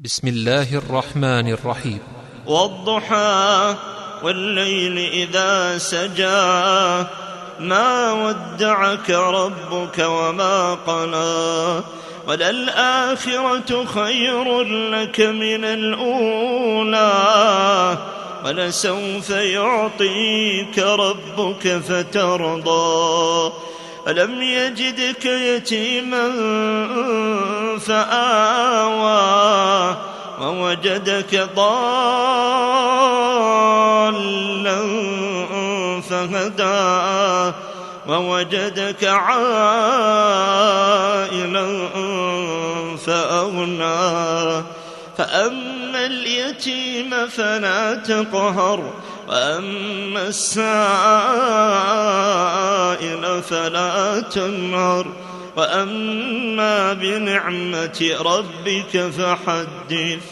بسم الله الرحمن الرحيم. والضحى والليل إذا سجى ما ودعك ربك وما قلى وللآخرة خير لك من الأولى ولسوف يعطيك ربك فترضى ألم يجدك يتيما فآوى ووجدك ضالا فهدى ووجدك عائلا فأغنى فأما اليتيم فلا تقهر وأما السائل فلا تنهر وأما بنعمة ربك فحدث.